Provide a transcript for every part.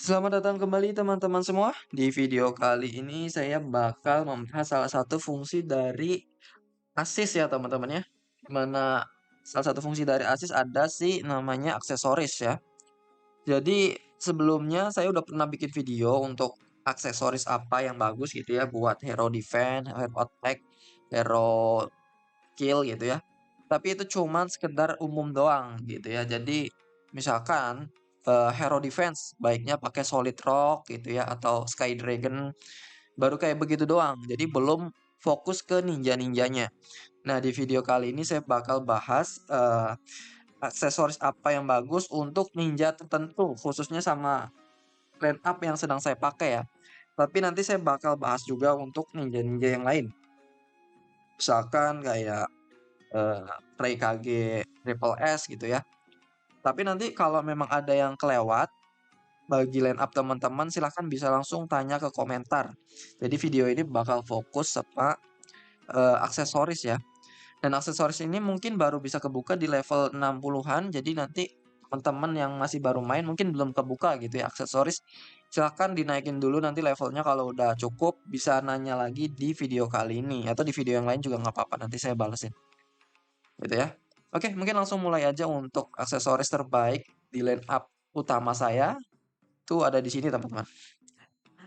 Selamat datang kembali teman-teman semua. Di video kali ini saya bakal membahas salah satu fungsi dari Asis ya teman-teman ya. Dimana salah satu fungsi dari Asis ada sih namanya aksesoris ya. Jadi sebelumnya saya udah pernah bikin video untuk aksesoris apa yang bagus gitu ya buat hero defense, hero attack, hero kill gitu ya. Tapi itu cuman sekedar umum doang gitu ya. Jadi misalkan hero defense baiknya pakai solid rock gitu ya atau sky dragon baru kayak begitu doang. Jadi belum fokus ke ninja-ninjanya. Nah, di video kali ini saya bakal bahas aksesoris apa yang bagus untuk ninja tertentu khususnya sama line up yang sedang saya pakai ya. Tapi nanti saya bakal bahas juga untuk ninja-ninja yang lain. Misalkan kayak Ray KG Triple S gitu ya. Tapi nanti kalau memang ada yang kelewat bagi line up teman-teman silahkan bisa langsung tanya ke komentar. Jadi video ini bakal fokus sama aksesoris ya. Dan aksesoris ini mungkin baru bisa kebuka di level 60-an. Jadi nanti teman-teman yang masih baru main mungkin belum kebuka gitu ya aksesoris. Silahkan dinaikin dulu nanti levelnya kalau udah cukup bisa nanya lagi di video kali ini atau di video yang lain juga nggak apa-apa nanti saya balesin gitu ya. Oke, mungkin langsung mulai aja untuk aksesoris terbaik di line up utama saya. Itu ada di sini teman-teman.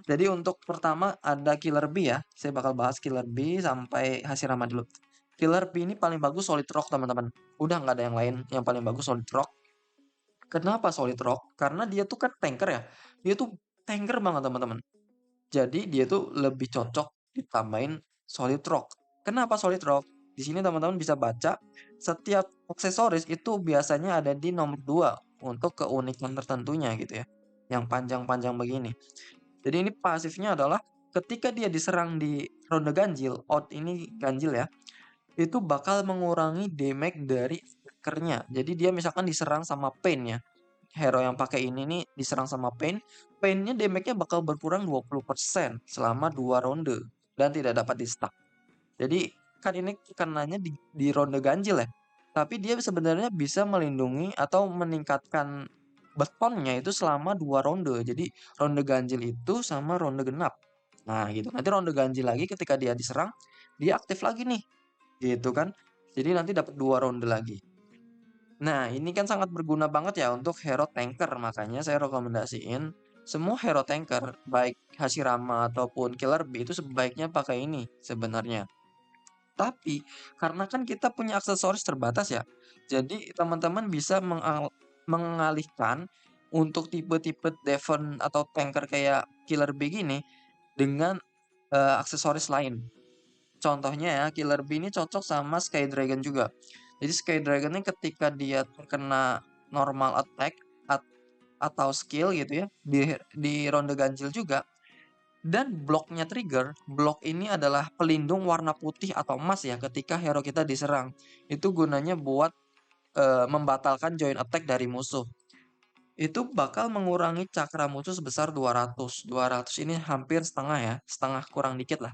Jadi untuk pertama ada Killer Bee ya. Saya bakal bahas Killer Bee sampai Hashirama dulu. Killer Bee ini paling bagus Solid Rock teman-teman. Udah nggak ada yang lain yang paling bagus Solid Rock. Kenapa Solid Rock? Karena dia tuh kan tanker ya. Dia tuh tanker banget teman-teman. Jadi dia tuh lebih cocok ditambahin solid rock. Kenapa solid rock? Di sini teman-teman bisa baca setiap aksesoris itu biasanya ada di nomor 2 untuk keunikan tertentunya gitu ya. Yang panjang-panjang begini. Jadi ini pasifnya adalah ketika dia diserang di ronde ganjil, out ini ganjil ya, itu bakal mengurangi damage dari attackernya. Jadi dia misalkan diserang sama pain ya, hero yang pakai ini nih diserang sama Pain, Pain-nya damage-nya bakal berkurang 20% selama 2 ronde dan tidak dapat di-stuck. Jadi kan ini kenanya di ronde ganjil ya. Tapi dia sebenarnya bisa melindungi atau meningkatkan betonnya itu selama 2 ronde. Jadi ronde ganjil itu sama ronde genap. Nah, gitu. Nanti ronde ganjil lagi ketika dia diserang, dia aktif lagi nih. Gitu kan. Jadi nanti dapat 2 ronde lagi. Nah, ini kan sangat berguna banget ya untuk hero tanker, makanya saya rekomendasiin semua hero tanker, baik Hashirama ataupun Killer Bee itu sebaiknya pakai ini sebenarnya. Tapi karena kan kita punya aksesoris terbatas ya, jadi teman-teman bisa mengalihkan untuk tipe-tipe Devon atau tanker kayak Killer Bee gini dengan aksesoris lain. Contohnya ya, Killer Bee ini cocok sama Sky Dragon juga. Jadi Sky Dragon ini ketika dia terkena normal attack atau skill gitu ya di ronde ganjil juga dan bloknya trigger, blok ini adalah pelindung warna putih atau emas ya ketika hero kita diserang. Itu gunanya buat membatalkan join attack dari musuh. Itu bakal mengurangi cakra musuh sebesar 200. 200 ini hampir setengah ya, setengah kurang dikit lah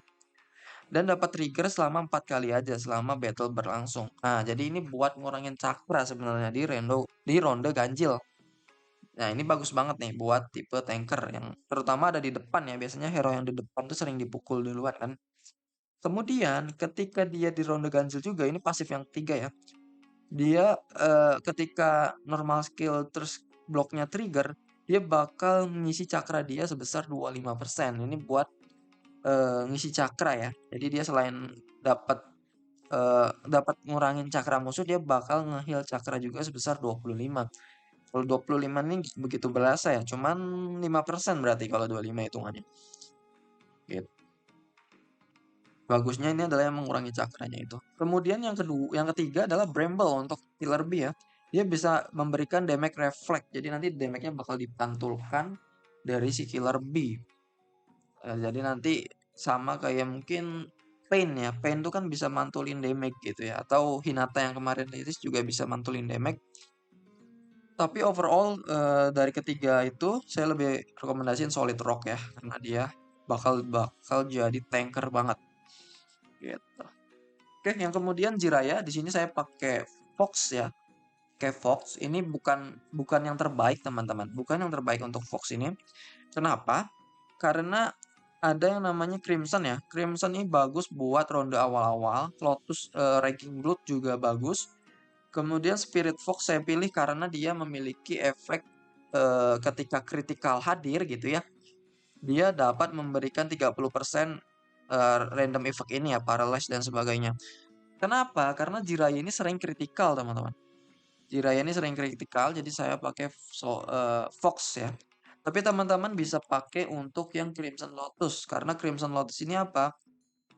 dan dapat trigger selama 4 kali aja selama battle berlangsung. Nah, jadi ini buat ngurangin cakra sebenarnya di ronde ganjil. Nah, ini bagus banget nih buat tipe tanker yang terutama ada di depan ya. Biasanya hero yang di depan tuh sering dipukul duluan kan. Kemudian ketika dia di ronde ganjil juga ini pasif yang ketiga ya. Dia ketika normal skill terus bloknya trigger, dia bakal ngisi cakra dia sebesar 25%. Ini buat ngisi cakra ya. Jadi dia selain dapat dapat ngurangin cakra musuh, dia bakal nge-heal cakra juga sebesar 25. Kalau 25 nih begitu berasa ya, cuman 5% berarti kalau 25 hitungannya. Gitu. Bagusnya ini adalah yang mengurangi cakranya itu. Kemudian yang ketiga adalah Bramble untuk Killer Bee ya. Dia bisa memberikan damage reflect. Jadi nanti damage-nya bakal dipantulkan dari si Killer Bee. Jadi nanti sama kayak mungkin Pain ya. Pain itu kan bisa mantulin damage gitu ya. Atau Hinata yang kemarin rilis juga bisa mantulin damage. Tapi overall dari ketiga itu saya lebih rekomendasiin Solid Rock ya karena dia bakal jadi tanker banget gitu. Oke, yang kemudian Jiraya di sini saya pakai Fox ya. pakai Fox ini bukan yang terbaik teman-teman, bukan yang terbaik untuk Fox ini. Kenapa? Karena ada yang namanya Crimson ya. Crimson ini bagus buat ronde awal-awal. Lotus Ranking Blood juga bagus. Kemudian Spirit Fox saya pilih karena dia memiliki efek ketika kritikal hadir gitu ya. Dia dapat memberikan 30% random effect ini ya, paralyze dan sebagainya. Kenapa? Karena Jiraiya ini sering kritikal, teman-teman. Jiraiya ini sering kritikal, jadi saya pakai Fox ya. Tapi teman-teman bisa pakai untuk yang Crimson Lotus, karena Crimson Lotus ini apa?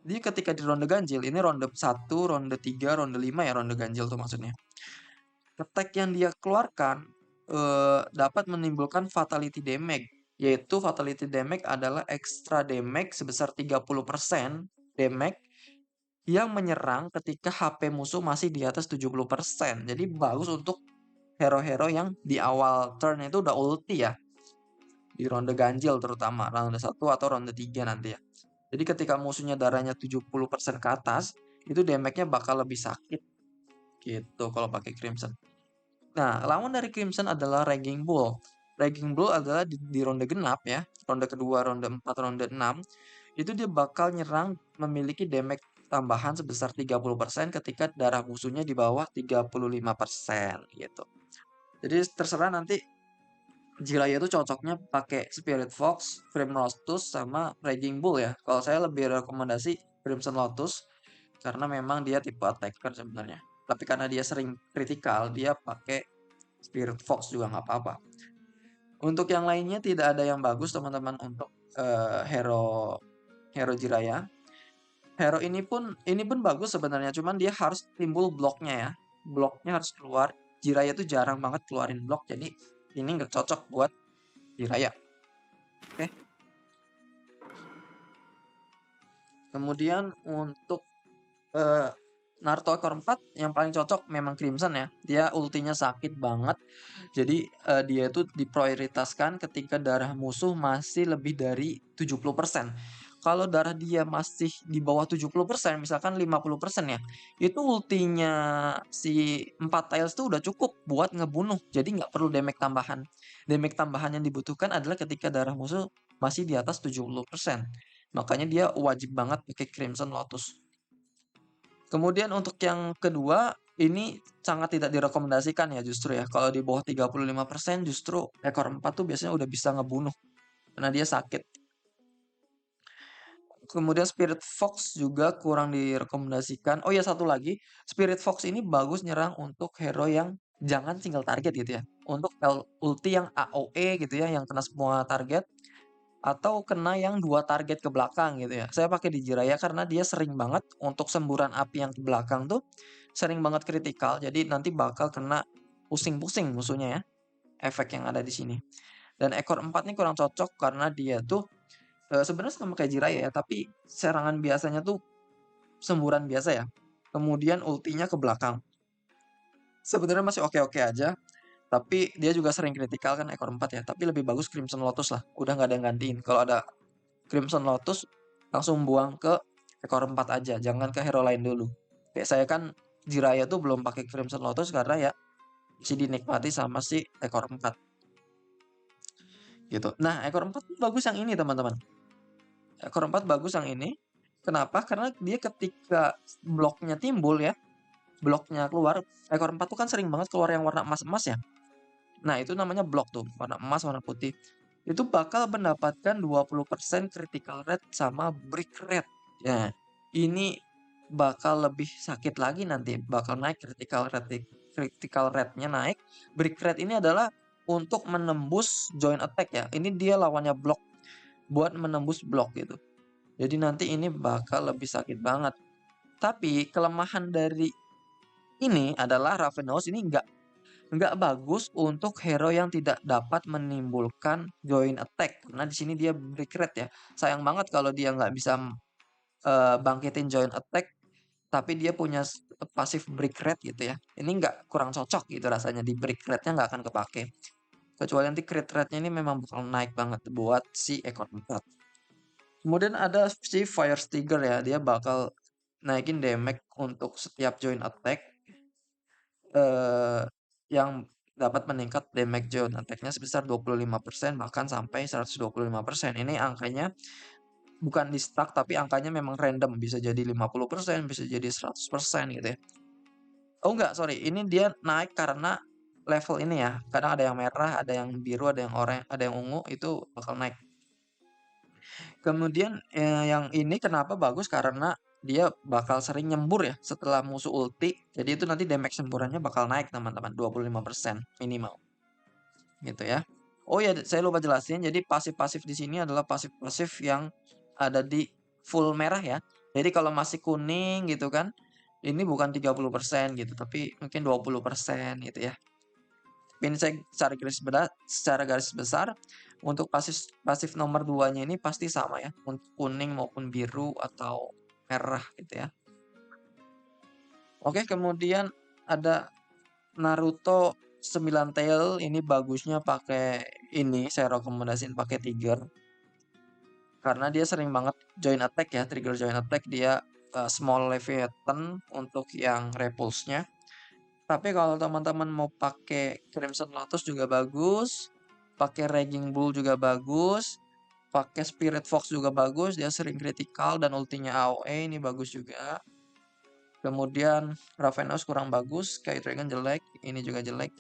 Dia ketika di ronde ganjil, ini ronde 1, ronde 3, ronde 5 ya, ronde ganjil tuh maksudnya. Attack yang dia keluarkan dapat menimbulkan fatality damage, yaitu fatality damage adalah extra damage sebesar 30% damage yang menyerang ketika HP musuh masih di atas 70%. Jadi bagus untuk hero-hero yang di awal turn itu udah ulti ya. Di ronde ganjil terutama, ronde 1 atau ronde 3 nanti ya. Jadi ketika musuhnya darahnya 70% ke atas, itu damage-nya bakal lebih sakit gitu kalau pakai Crimson. Nah, lawan dari Crimson adalah Raging Bull. Raging Bull adalah di ronde genap ya, ronde kedua, ronde 4, ronde 6. Itu dia bakal nyerang memiliki damage tambahan sebesar 30% ketika darah musuhnya di bawah 35% gitu. Jadi terserah nanti Jiraiya itu cocoknya pakai Spirit Fox, Flame Lotus, sama Raging Bull ya. Kalau saya lebih rekomendasi Crimson Lotus karena memang dia tipe attacker sebenarnya. Tapi karena dia sering kritikal, dia pakai Spirit Fox juga nggak apa-apa. Untuk yang lainnya tidak ada yang bagus teman-teman untuk hero Jiraiya. Hero ini pun bagus sebenarnya, cuman dia harus timbul bloknya ya. Bloknya harus keluar. Jiraiya tuh jarang banget keluarin blok, jadi ini nggak cocok buat Jiraiya. Oke. Kemudian untuk Naruto ekor 4 yang paling cocok memang Crimson ya. Dia ultinya sakit banget. Jadi dia itu diprioritaskan ketika darah musuh masih lebih dari 70%. Kalau darah dia masih di bawah 70%, misalkan 50% ya, itu ultinya si 4 Tails itu udah cukup buat ngebunuh. Jadi nggak perlu damage tambahan. Damage tambahan yang dibutuhkan adalah ketika darah musuh masih di atas 70%. Makanya dia wajib banget pakai Crimson Lotus. Kemudian untuk yang kedua, ini sangat tidak direkomendasikan ya justru ya. Kalau di bawah 35% justru ekor 4 tuh biasanya udah bisa ngebunuh. Karena dia sakit. Kemudian Spirit Fox juga kurang direkomendasikan. Oh ya satu lagi, Spirit Fox ini bagus nyerang untuk hero yang jangan single target gitu ya. Untuk ulti yang AOE gitu ya, yang kena semua target. Atau kena yang 2 target ke belakang gitu ya. Saya pakai di Jiraiya karena dia sering banget untuk semburan api yang ke belakang tuh sering banget kritikal. Jadi nanti bakal kena pusing-pusing musuhnya ya. Efek yang ada di sini. Dan ekor 4 ini kurang cocok karena dia tuh sebenarnya sama kayak Jiraiya ya, tapi serangan biasanya tuh semburan biasa ya. Kemudian ultinya ke belakang. Sebenarnya masih oke-oke aja, tapi dia juga sering kritikal kan ekor 4 ya. Tapi lebih bagus Crimson Lotus lah. Udah nggak ada yang gantiin. Kalau ada Crimson Lotus langsung buang ke ekor 4 aja, jangan ke hero lain dulu. Kayak saya kan Jiraiya tuh belum pakai Crimson Lotus karena ya masih dinikmati sama si ekor 4 gitu. Nah, ekor 4 tuh bagus yang ini, teman-teman. Ekor 4 bagus yang ini. Kenapa? Karena dia ketika bloknya timbul ya, bloknya keluar, ekor 4 tuh kan sering banget keluar yang warna emas-emas ya. Nah, itu namanya blok tuh, warna emas, warna putih. Itu bakal mendapatkan 20% critical rate sama brick rate. Ya, ini bakal lebih sakit lagi nanti, bakal naik critical rate-nya naik. Brick rate ini adalah untuk menembus joint attack ya. Ini dia lawannya blok buat menembus blok gitu. Jadi nanti ini bakal lebih sakit banget. Tapi kelemahan dari ini adalah Ravenous ini nggak bagus untuk hero yang tidak dapat menimbulkan joint attack karena di sini dia break rate ya. Sayang banget kalau dia nggak bisa bangkitin joint attack tapi dia punya pasif break rate gitu ya. Ini nggak kurang cocok gitu rasanya di break rate-nya nggak akan kepake. Kecuali nanti crit rate-nya ini memang bakal naik banget buat si ekor 4. Kemudian ada si Fire Stinger ya, dia bakal naikin damage untuk setiap joint attack yang dapat meningkat damage zone attack-nya sebesar 25% bahkan sampai 125%. Ini angkanya bukan di stack tapi angkanya memang random, bisa jadi 50%, bisa jadi 100% gitu ya. Oh enggak, sorry, ini dia naik karena level ini ya. Kadang ada yang merah, ada yang biru, ada yang oranye, ada yang ungu, itu bakal naik. Kemudian yang ini kenapa bagus karena dia bakal sering nyembur ya setelah musuh ulti. Jadi itu nanti damage semburannya bakal naik teman-teman, 25% minimal. Gitu ya. Oh ya, saya lupa jelasin. Jadi pasif-pasif di sini adalah pasif-pasif yang ada di full merah ya. Jadi kalau masih kuning gitu kan, ini bukan 30% gitu, tapi mungkin 20% gitu ya. Ini saya secara garis besar untuk pasif pasif nomor 2-nya ini pasti sama ya, untuk kuning maupun biru atau merah gitu ya. Oke, kemudian ada Naruto 9 Tail, ini bagusnya pakai ini, saya rekomendasiin pakai Tiger. Karena dia sering banget join attack ya, trigger join attack dia small Leviathan untuk yang repulse-nya. Tapi kalau teman-teman mau pakai Crimson Lotus juga bagus, pakai Raging Bull juga bagus, pakai Spirit Fox juga bagus, dia sering critical dan ultinya AOE ini bagus juga. Kemudian Ravenous kurang bagus, Sky Dragon jelek, ini juga jelek.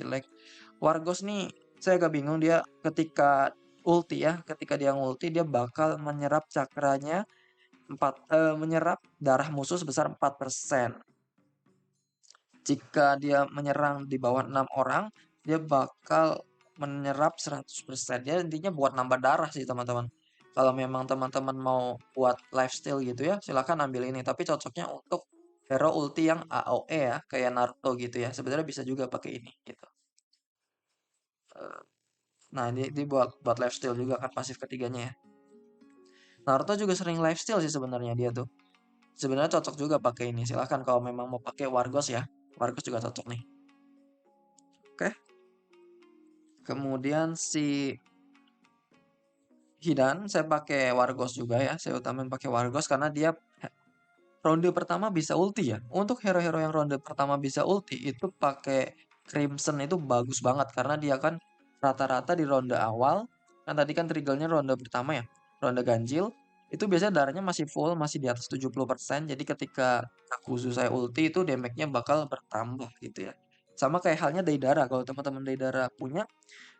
Wargos nih saya agak bingung, dia ketika ulti ya, ketika dia ngulti dia bakal menyerap cakranya menyerap darah musuh sebesar 4%. Jika dia menyerang di bawah 6 orang, dia bakal menyerap 100%. Dia intinya buat nambah darah sih teman-teman. Kalau memang teman-teman mau buat lifestyle gitu ya, silahkan ambil ini. Tapi cocoknya untuk hero ulti yang AOE ya, kayak Naruto gitu ya. Sebenarnya bisa juga pakai ini gitu. Nah, ini buat lifestyle juga kan pasif ketiganya ya. Naruto juga sering lifestyle sih sebenarnya dia tuh. Sebenarnya cocok juga pakai ini. Silahkan kalau memang mau pakai Wargos ya. Wargos juga cocok nih. Oke. Kemudian si Hidan saya pakai Wargos juga ya. Saya utamain pakai Wargos karena dia ronde pertama bisa ulti ya. Untuk hero-hero yang ronde pertama bisa ulti itu pakai Crimson itu bagus banget karena dia kan rata-rata di ronde awal, kan tadi kan triggernya ronde pertama ya, ronde ganjil itu biasanya darahnya masih full, masih di atas 70%. Jadi ketika Kakuzu saya ulti itu damage-nya bakal bertambah gitu ya. Sama kayak halnya Deidara, kalau teman-teman Deidara punya,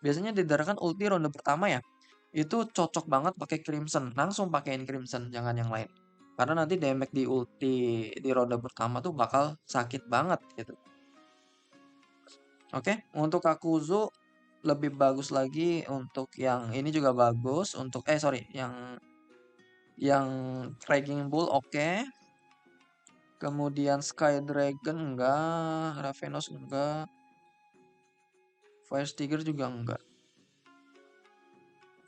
biasanya Deidara kan ulti ronde pertama ya. Itu cocok banget pakai Crimson, langsung pakein Crimson, jangan yang lain. Karena nanti damage di ulti di ronde pertama tuh bakal sakit banget gitu. Oke, untuk Kakuzu lebih bagus lagi untuk yang ini juga bagus untuk sorry, yang Raging Bull oke. Kemudian Sky Dragon enggak, Ravenous enggak, Fire Stinger juga enggak.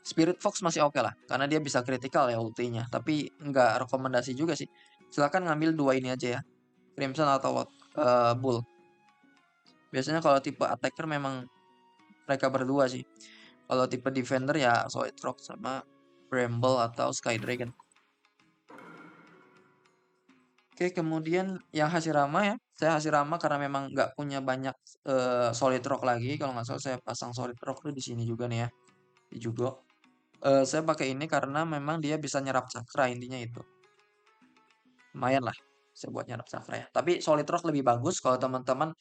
Spirit Fox masih oke lah, karena dia bisa critical ya ultinya. Tapi nggak rekomendasi juga sih. Silahkan ngambil dua ini aja ya, Crimson atau Bull. Biasanya kalau tipe attacker memang mereka berdua sih. Kalau tipe defender ya Solid Rock sama Bramble atau Sky Dragon. Oke, kemudian yang Hashirama ya. Saya Hashirama karena memang nggak punya banyak Solid Rock lagi. Kalau nggak salah saya pasang Solid Rock tuh di sini juga nih ya, di Jugo. Saya pakai ini karena memang dia bisa nyerap cakra, intinya itu. Lumayan lah saya buat nyerap cakra ya. Tapi Solid Rock lebih bagus kalau teman-teman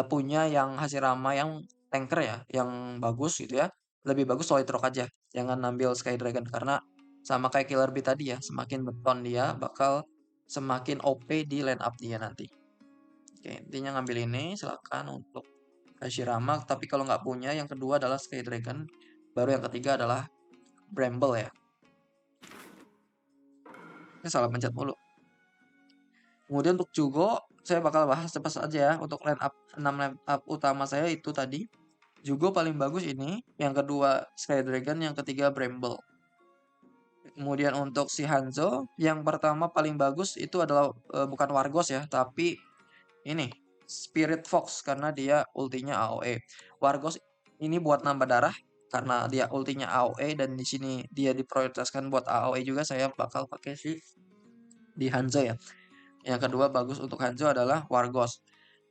punya yang Hashirama yang tanker ya, yang bagus gitu ya. Lebih bagus Solid Rock aja. Jangan ambil Sky Dragon karena sama kayak Killer Bee tadi ya, semakin beton dia bakal semakin OP di line up dia nanti. Oke, intinya ngambil ini silakan untuk Hashirama, tapi kalau nggak punya yang kedua adalah Sky Dragon, baru yang ketiga adalah Bramble ya. Ini salah pencet mulu. Kemudian untuk Jugo, saya bakal bahas cepat saja ya. Untuk line up 6 line up utama saya itu tadi. Jugo paling bagus ini, yang kedua Sky Dragon, yang ketiga Bramble. Kemudian untuk si Hanzo, yang pertama paling bagus itu adalah bukan Wargos ya, tapi ini Spirit Fox karena dia ultinya AOE. Wargos ini buat nambah darah karena dia ultinya AOE dan di sini dia diprioritaskan buat AOE juga, saya bakal pakai si di Hanzo ya. Yang kedua bagus untuk Hanzo adalah Wargos.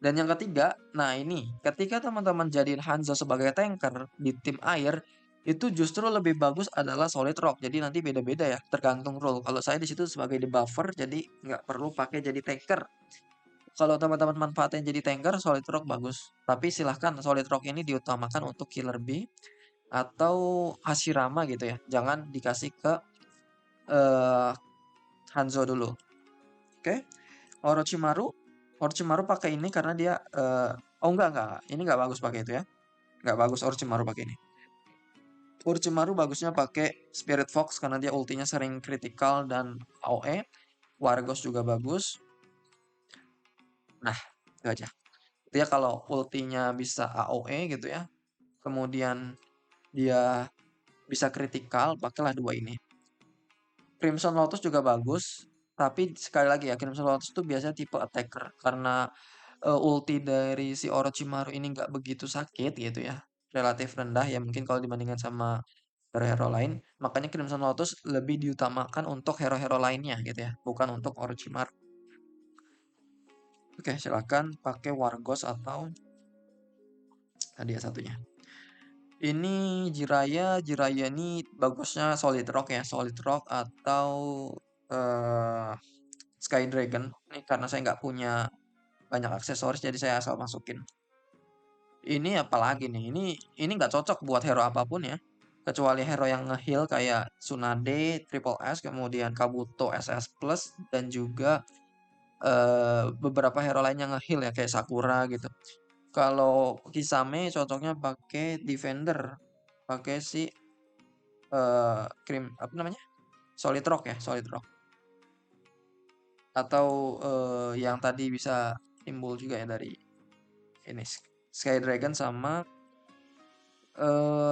Dan yang ketiga, nah ini, ketika teman-teman jadiin Hanzo sebagai tanker di tim air, itu justru lebih bagus adalah Solid Rock. Jadi nanti beda-beda ya, tergantung role. Kalau saya di situ sebagai debuffer, jadi nggak perlu pakai jadi tanker. Kalau teman-teman manfaatin jadi tanker, Solid Rock bagus. Tapi silahkan Solid Rock ini diutamakan untuk Killer Bee atau Hashirama gitu ya. Jangan dikasih ke eh, Hanzo dulu. Oke. Orochimaru, Orochimaru pakai ini karena dia oh enggak. Ini nggak bagus pakai itu ya. Nggak bagus Orochimaru pakai ini. Orochimaru bagusnya pakai Spirit Fox karena dia ultinya sering critical dan AOE. Wargos juga bagus. Nah, itu aja. Dia kalau ultinya bisa AOE gitu ya. Kemudian dia bisa critical, pakailah dua ini. Crimson Lotus juga bagus, tapi sekali lagi ya Crimson Lotus itu biasanya tipe attacker karena ulti dari si Orochimaru ini nggak begitu sakit gitu ya, relatif rendah ya mungkin kalau dibandingkan sama hero-hero lain, makanya Crimson Lotus lebih diutamakan untuk hero-hero lainnya gitu ya, bukan untuk Orochimaru. Oke, silakan pakai Wargos atau tadi ya satunya. Ini Jiraya ini bagusnya Solid Rock ya, Solid Rock atau eh, Sky Dragon. Ini karena saya nggak punya banyak aksesoris jadi saya asal masukin. Ini apalagi nih? Ini nggak cocok buat hero apapun ya. Kecuali hero yang nge-heal kayak Tsunade, Triple S, kemudian Kabuto SS Plus dan juga beberapa hero lain yang nge-heal ya kayak Sakura gitu. Kalau Kisame cocoknya pakai Defender, pakai si apa namanya? Solid Rock ya, Solid Rock. Atau yang tadi bisa timbul juga ya dari ini Sky Dragon sama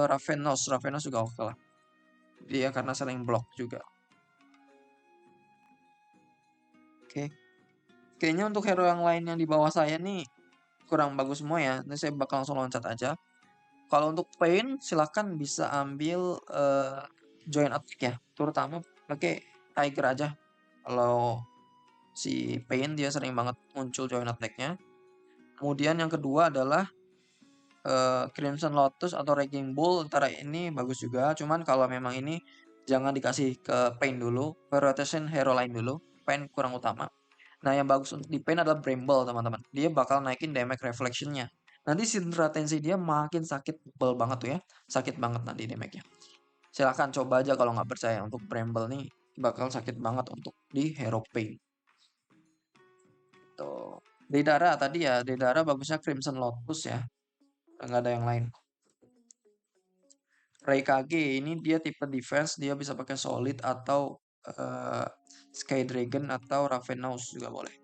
Ravenos juga oke lah. Dia karena sering block juga. Oke. Kayaknya untuk hero yang lain yang di bawah saya nih kurang bagus semua ya. Ini saya bakal langsung loncat aja. Kalau untuk Pain silahkan bisa ambil join attack ya. Terutama pakai Tiger aja. Kalau si Pain dia sering banget muncul join attack-nya. Kemudian yang kedua adalah Crimson Lotus atau Raging Bull antara ini bagus juga. Cuman kalau memang ini jangan dikasih ke Pain dulu, prioritasin hero lain dulu. Pain kurang utama. Nah, yang bagus untuk di Pain adalah Bramble, teman-teman. Dia bakal naikin damage reflection-nya. Nanti Syndra Tensei dia makin sakit bel banget tuh ya. Sakit banget nanti damage-nya. Silahkan coba aja kalau nggak percaya untuk Bramble nih bakal sakit banget untuk di Hero Pain. Tuh. Deidara tadi ya, Deidara bagusnya Crimson Lotus ya. Nggak ada yang lain. Raikage ini dia tipe defense, dia bisa pakai solid atau eh, Sky Dragon atau Ravenous juga boleh.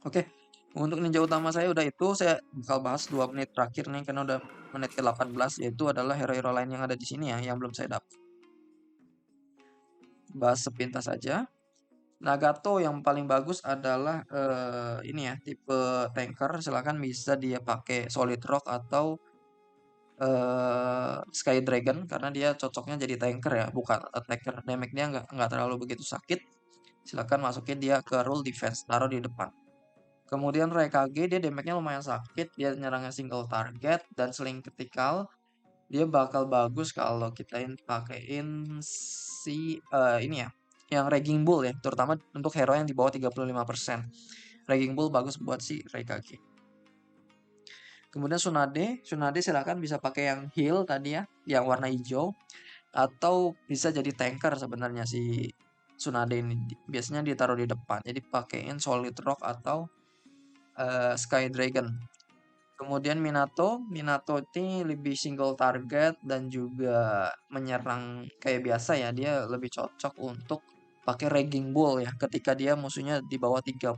Oke, untuk ninja utama saya udah itu, saya bakal bahas 2 menit terakhir nih karena udah menit ke-18 yaitu adalah hero-hero lain yang ada di sini ya yang belum saya dapat. Bahas sepintas saja. Nagato yang paling bagus adalah ini ya, tipe tanker, silakan bisa dia pakai Solid Rock atau Sky Dragon karena dia cocoknya jadi tanker ya, bukan attacker. Damage dia nggak terlalu begitu sakit. Silakan masukin dia ke rule defense, taruh di depan. Kemudian Raikage dia damage-nya lumayan sakit, dia nyerangnya single target dan sling critical. Dia bakal bagus kalau kita pakein si ini ya, yang Raging Bull ya, terutama untuk hero yang di bawah 35%. Raging Bull bagus buat si Raikage. Kemudian Tsunade silakan bisa pakai yang heal tadi ya, yang warna hijau atau bisa jadi tanker sebenarnya si Tsunade ini. Biasanya ditaruh di depan. Jadi pakein Solid Rock atau Sky Dragon. Kemudian Minato ini lebih single target dan juga menyerang kayak biasa ya. Dia lebih cocok untuk pakai Raging Bull ya ketika dia musuhnya di bawah 35%.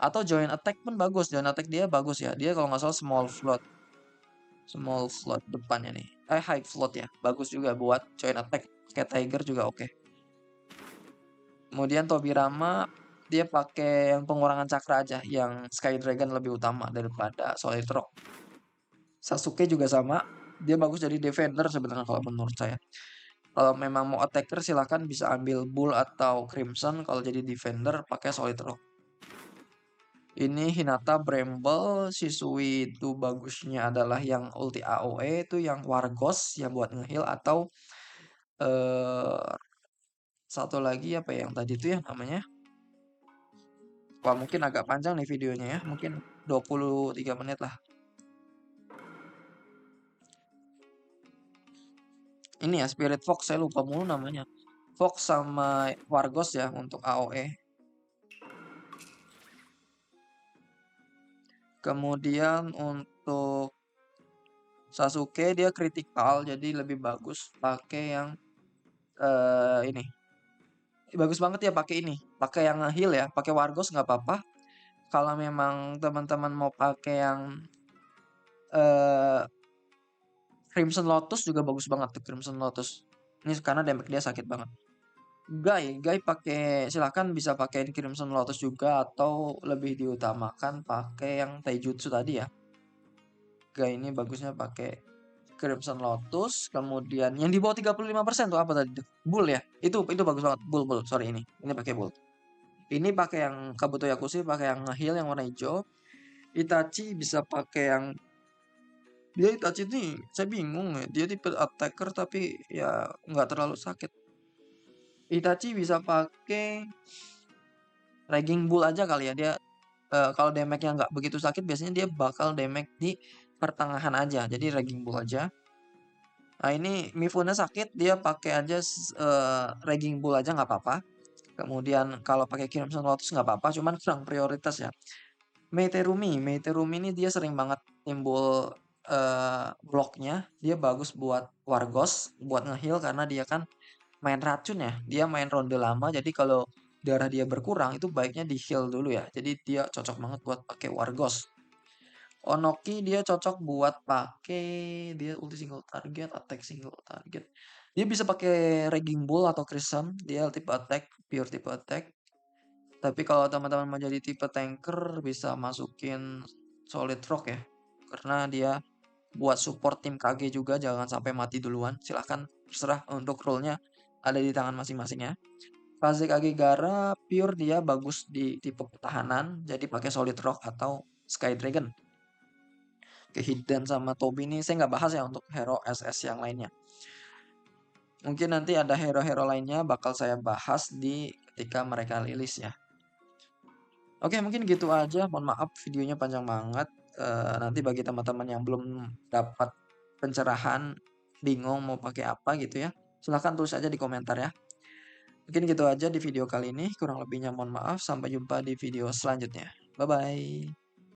Atau join attack pun bagus. Join attack dia bagus ya. Dia kalau nggak salah small float. Small float depannya nih. High float ya. Bagus juga buat join attack. Kayak Tiger juga oke. Kemudian Tobirama dia pakai yang pengurangan cakra aja, yang Sky Dragon lebih utama daripada Solid Rock. Sasuke juga sama, dia bagus jadi defender sebenarnya kalau menurut saya. Kalau memang mau attacker silahkan bisa ambil Bull atau Crimson, kalau jadi defender pakai Solid Rock. Ini Hinata Bramble, Shisui itu bagusnya adalah yang ulti AOE itu yang Wargos yang buat ngeheal atau eh satu lagi apa ya yang tadi itu ya namanya. Wah, mungkin agak panjang nih videonya ya, mungkin 23 menit lah. Ini ya Spirit Fox, saya lupa mulu namanya. Fox sama Wargos ya untuk AOE. Kemudian untuk Sasuke dia kritikal jadi lebih bagus pakai yang ini. Bagus banget ya pakai ini, pakai yang heal ya, pakai Wargos nggak apa-apa. Kalau memang teman-teman mau pakai yang eh Crimson Lotus juga bagus banget tuh Crimson Lotus. Ini karena damage dia sakit banget. Guy pakai silakan bisa pakai Crimson Lotus juga atau lebih diutamakan pakai yang Taijutsu tadi ya. Guy ini bagusnya pakai Crimson Lotus, kemudian yang di bawah 35% tuh apa tadi? Bull ya. Itu bagus banget. Bull, sorry ini. Ini pakai Bull. Ini pakai yang Kabuto Yakushi, pakai yang heal yang warna hijau. Itachi bisa pakai yang dia Itachi ini saya bingung ya. Dia tipe attacker tapi ya nggak terlalu sakit. Itachi bisa pakai Raging Bull aja kali ya. Dia kalau damage-nya nggak begitu sakit biasanya dia bakal damage di pertengahan aja. Jadi Raging Bull aja. Nah ini Mifune sakit dia pakai aja Raging Bull aja nggak apa-apa. Kemudian kalau pakai Crimson Lotus nggak apa-apa, cuman kurang prioritas ya. Meiterumi ini dia sering banget timbul bloknya. Dia bagus buat Wargos, buat ngeheal karena dia kan main racun ya. Dia main ronde lama, jadi kalau darah dia berkurang itu baiknya di heal dulu ya. Jadi dia cocok banget buat pakai Wargos. Onoki dia cocok buat pakai dia ulti single target, attack single target. Dia bisa pakai Raging Bull atau Crimson, dia tipe attack, pure tipe attack. Tapi kalau teman-teman mau jadi tipe tanker bisa masukin Solid Rock ya. Karena dia buat support tim KG juga jangan sampai mati duluan. Silahkan terserah untuk role-nya ada di tangan masing-masing ya. Kaze Kagegara pure dia bagus di tipe pertahanan jadi pakai Solid Rock atau Sky Dragon. Ke Hidden sama Tobi ini saya nggak bahas ya untuk hero SS yang lainnya. Mungkin nanti ada hero-hero lainnya bakal saya bahas di ketika mereka rilis ya. Oke, mungkin gitu aja. Mohon maaf videonya panjang banget. Nanti bagi teman-teman yang belum dapat pencerahan, bingung mau pakai apa gitu ya, silahkan tulis aja di komentar ya. Mungkin gitu aja di video kali ini. Kurang lebihnya mohon maaf. Sampai jumpa di video selanjutnya. Bye-bye.